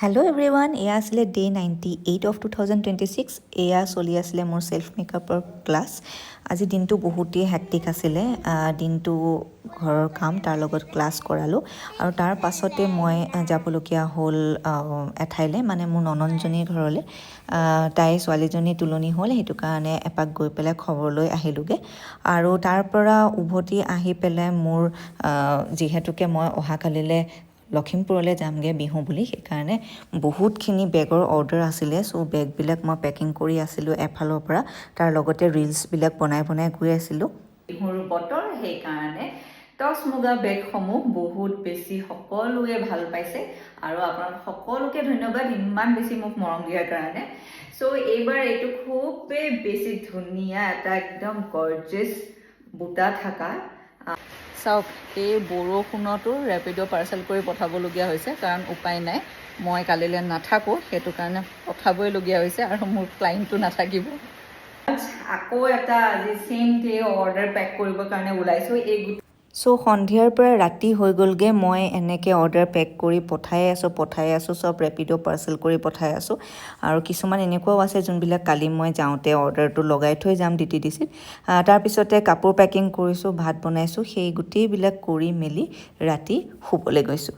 Hello' everyone, এয়া আছিলে day 98 of 2026। এয়া চলি আছিলে মোৰ ছেল্ফ মেকআপৰ ক্লাছ। আজি দিনটো বহুতেই হেক্টিক আছিলে। দিনটো ঘৰৰ কাম তাৰ লগত ক্লাছ কৰালোঁ আৰু তাৰ পাছতে মই যাবলগীয়া হ'ল এঠাইলৈ, মানে মোৰ ননন্দজনীৰ ঘৰলৈ। তাই ছোৱালীজনী তুলনি হ'ল, সেইটো কাৰণে এপাক গৈ পেলাই খবৰ লৈ আহিলোঁগৈ। আৰু তাৰ পৰা উভতি আহি পেলাই মোৰ যিহেতুকে মই অহাকালিলৈ লখিমপুৰলৈ যামগৈ বিহু বুলি, সেইকাৰণে বহুতখিনি বেগৰ অৰ্ডাৰ আছিলে। চ' বেগবিলাক মই পেকিং কৰি আছিলোঁ এফালৰ পৰা, তাৰ লগতে ৰিলছবিলাক বনাই গৈ আছিলোঁ। বিহুৰ বতৰ, সেইকাৰণে টচ মুগা বেগসমূহ বহুত বেছি সকলোৱে ভাল পাইছে আৰু আপোনালোক সকলোকে ধন্যবাদ ইমান বেছি মোক মৰম দিয়াৰ কাৰণে। চ' এইবাৰ এইটো খুবেই বেছি ধুনীয়া এটা একদম গৰ্জেছ বুটা থকা। চাওক, এই বৰষুণতো ৰেপিড' পাৰ্চেল কৰি পঠাবলগীয়া হৈছে, কাৰণ উপায় নাই, মই কালিলৈ নাথাকোঁ, সেইটো কাৰণে পঠাবইলগীয়া হৈছে আৰু মোৰ ক্লাইণ্টটো নাথাকিব। আকৌ এটা আজি ছেইম ডে অৰ্ডাৰ পেক কৰিবৰ কাৰণে ওলাইছোঁ। চ' সন্ধিয়াৰ পৰা ৰাতি হৈ গ'লগৈ, মই এনেকৈ অৰ্ডাৰ পেক কৰি পঠাই আছোঁ, চব ৰেপিড' পাৰ্চেল কৰি পঠাই আছোঁ। আৰু কিছুমান এনেকুৱাও আছে যোনবিলাক কালি মই যাওঁতে অৰ্ডাৰটো লগাই থৈ যাম DTDCত। তাৰপিছতে কাপোৰ পেকিং কৰিছোঁ, ভাত বনাইছোঁ, সেই গোটেইবিলাক কৰি মেলি ৰাতি শুবলৈ গৈছোঁ।